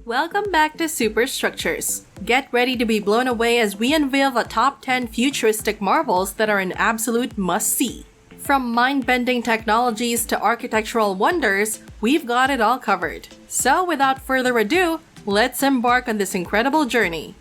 Welcome back to Superstructures. Get ready to be blown away as we unveil the top 10 futuristic marvels that are an absolute must-see. From mind-bending technologies to architectural wonders, we've got it all covered. So without further ado, let's embark on this incredible journey.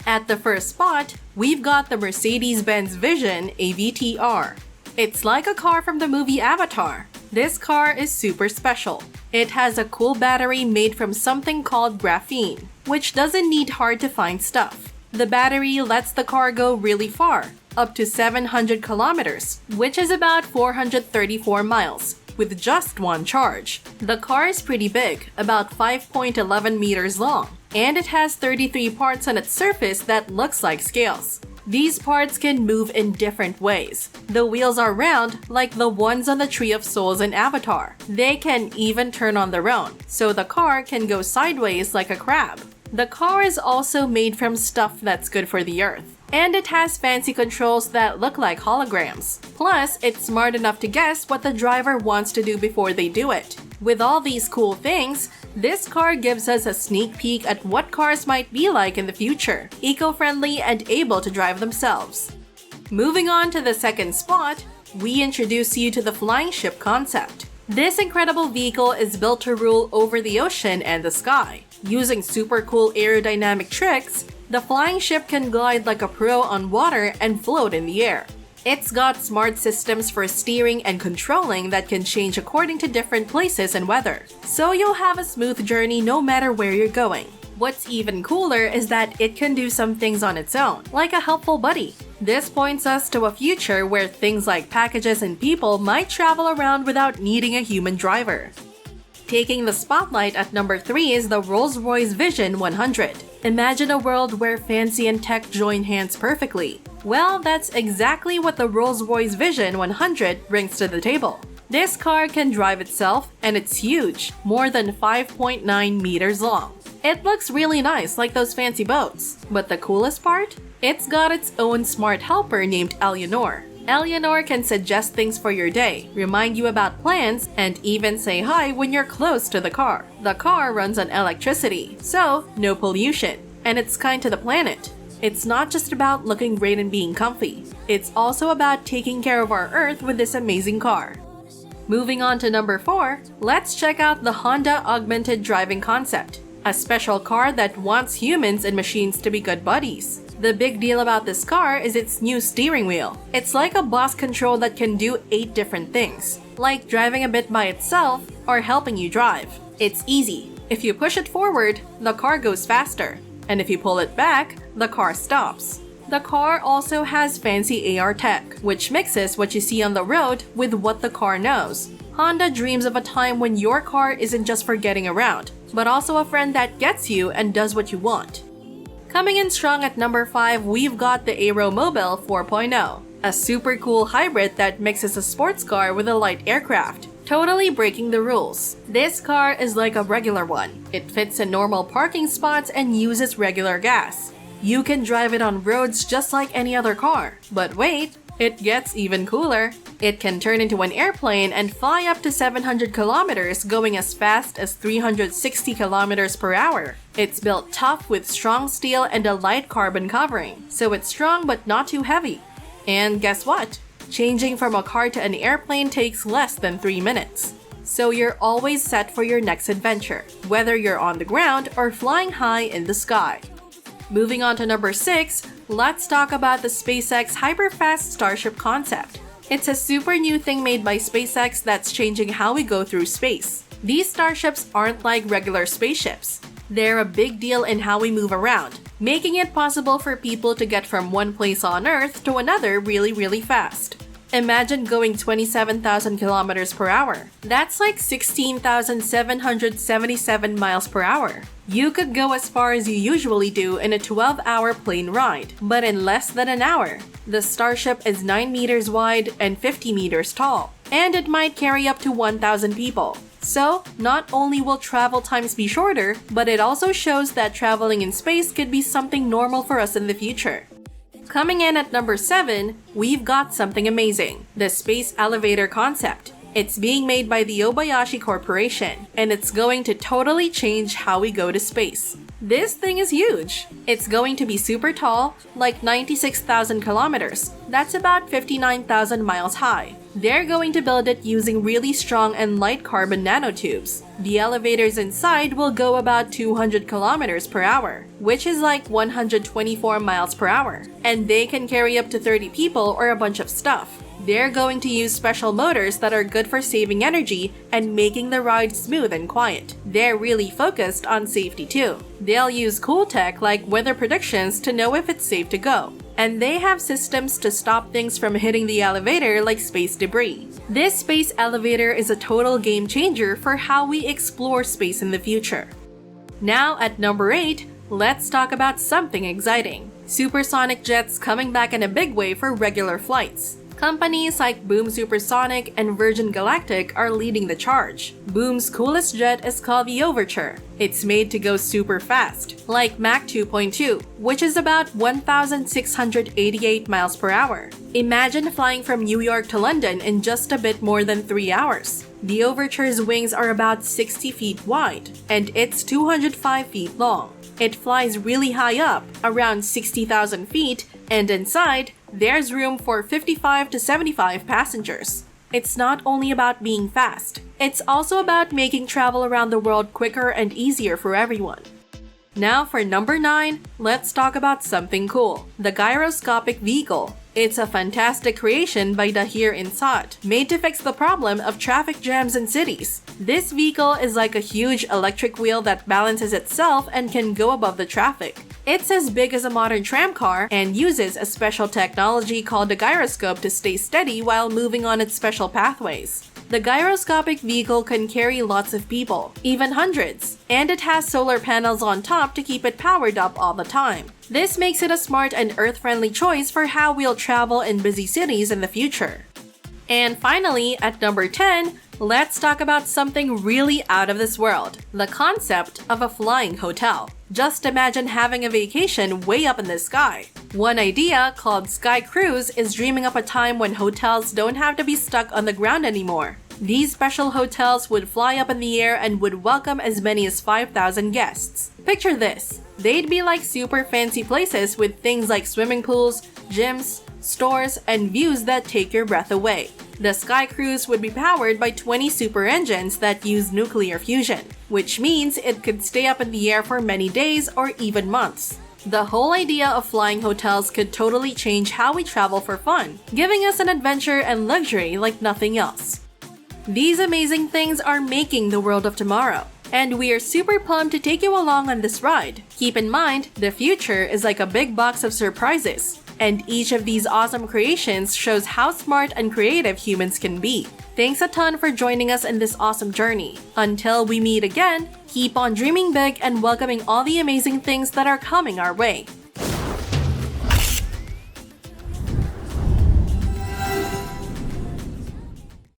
At the first spot, we've got the Mercedes-Benz Vision AVTR. It's like a car from the movie Avatar. This car is super special. It has a cool battery made from something called graphene, which doesn't need hard-to-find stuff. The battery lets the car go really far, up to 700 kilometers, which is about 434 miles, with just one charge. The car is pretty big, about 5.11 meters long, and it has 33 parts on its surface that looks like scales. These parts can move in different ways. The wheels are round, like the ones on the Tree of Souls in Avatar. They can even turn on their own, so the car can go sideways like a crab. The car is also made from stuff that's good for the earth, and it has fancy controls that look like holograms. Plus, it's smart enough to guess what the driver wants to do before they do it. With all these cool things, this car gives us a sneak peek at what cars might be like in the future, eco-friendly and able to drive themselves. Moving on to the second spot, we introduce you to the flying ship concept. This incredible vehicle is built to rule over the ocean and the sky. Using super cool aerodynamic tricks, the flying ship can glide like a pro on water and float in the air. It's got smart systems for steering and controlling that can change according to different places and weather, so you'll have a smooth journey no matter where you're going. What's even cooler is that it can do some things on its own, like a helpful buddy. This points us to a future where things like packages and people might travel around without needing a human driver. Taking the spotlight at number 3 is the Rolls-Royce Vision 100. Imagine a world where fancy and tech join hands perfectly. Well, that's exactly what the Rolls-Royce Vision 100 brings to the table. This car can drive itself, and it's huge, more than 5.9 meters long. It looks really nice, like those fancy boats. But the coolest part? It's got its own smart helper named Eleanor. Eleanor can suggest things for your day, remind you about plans, and even say hi when you're close to the car. The car runs on electricity, so no pollution, and it's kind to the planet. It's not just about looking great and being comfy. It's also about taking care of our Earth with this amazing car. Moving on to number 4, let's check out the Honda Augmented driving concept, a special car that wants humans and machines to be good buddies. The big deal about this car is its new steering wheel. It's like a boss control that can do 8 different things, like driving a bit by itself or helping you drive. It's easy. If you push it forward, the car goes faster, and if you pull it back, the car stops. The car also has fancy AR tech, which mixes what you see on the road with what the car knows. Honda dreams of a time when your car isn't just for getting around, but also a friend that gets you and does what you want. Coming in strong at number 5, we've got the Aeromobil 4.0, a super cool hybrid that mixes a sports car with a light aircraft, totally breaking the rules. This car is like a regular one. It fits in normal parking spots and uses regular gas. You can drive it on roads just like any other car. But wait, it gets even cooler. It can turn into an airplane and fly up to 700 kilometers, going as fast as 360 kilometers per hour. It's built tough with strong steel and a light carbon covering, so it's strong but not too heavy. And guess what? Changing from a car to an airplane takes less than 3 minutes. So you're always set for your next adventure, whether you're on the ground or flying high in the sky. Moving on to number 6, let's talk about the Spacex hyperfast Starship concept. It's a super new thing made by Spacex that's changing how we go through space. These starships aren't like regular spaceships. They're a big deal in how we move around, making it possible for people to get from one place on Earth to another really fast. Imagine going 27,000 kilometers per hour. That's like 16,777 miles per hour. You could go as far as you usually do in a 12-hour plane ride, but in less than an hour. The Starship is 9 meters wide and 50 meters tall, and it might carry up to 1,000 people. So, not only will travel times be shorter, but it also shows that traveling in space could be something normal for us in the future. Coming in at number 7, we've got something amazing, the space elevator concept. It's being made by the Obayashi Corporation, and it's going to totally change how we go to space. This thing is huge. It's going to be super tall, like 96,000 kilometers. That's about 59,000 miles high. They're going to build it using really strong and light carbon nanotubes. The elevators inside will go about 200 kilometers per hour, which is like 124 miles per hour. And they can carry up to 30 people or a bunch of stuff. They're going to use special motors that are good for saving energy and making the ride smooth and quiet. They're really focused on safety too. They'll use cool tech like weather predictions to know if it's safe to go. And they have systems to stop things from hitting the elevator like space debris. This space elevator is a total game changer for how we explore space in the future. Now at number 8, let's talk about something exciting. Supersonic Jets coming back in a big way for regular flights. Companies like Boom Supersonic and Virgin Galactic are leading the charge. Boom's coolest jet is called the Overture. It's made to go super fast, like Mach 2.2, which is about 1,688 miles per hour. Imagine flying from New York to London in just a bit more than 3 hours. The Overture's wings are about 60 feet wide, and it's 205 feet long. It flies really high up, around 60,000 feet, and inside, there's room for 55 to 75 passengers. It's not only about being fast, it's also about making travel around the world quicker and easier for everyone. Now for number 9, let's talk about something cool, the Gyroscopic Vehicle. It's a fantastic creation by Dahir Insat, made to fix the problem of traffic jams in cities. This vehicle is like a huge electric wheel that balances itself and can go above the traffic. It's as big as a modern tram car and uses a special technology called a gyroscope to stay steady while moving on its special pathways. The gyroscopic vehicle can carry lots of people, even hundreds, and it has solar panels on top to keep it powered up all the time. This makes it a smart and earth-friendly choice for how we'll travel in busy cities in the future. And finally, at number 10, let's talk about something really out of this world, the concept of a flying hotel. Just imagine having a vacation way up in the sky. One idea, called Sky Cruise, is dreaming up a time when hotels don't have to be stuck on the ground anymore. These special hotels would fly up in the air and would welcome as many as 5,000 guests. Picture this. They'd be like super fancy places with things like swimming pools, gyms, stores, and views that take your breath away. The Sky Cruise would be powered by 20 super engines that use nuclear fusion, which means it could stay up in the air for many days or even months. The whole idea of flying hotels could totally change how we travel for fun, giving us an adventure and luxury like nothing else. These amazing things are making the world of tomorrow, and we are super pumped to take you along on this ride. Keep in mind, the future is like a big box of surprises, and each of these awesome creations shows how smart and creative humans can be. Thanks a ton for joining us in this awesome journey. Until we meet again, keep on dreaming big and welcoming all the amazing things that are coming our way.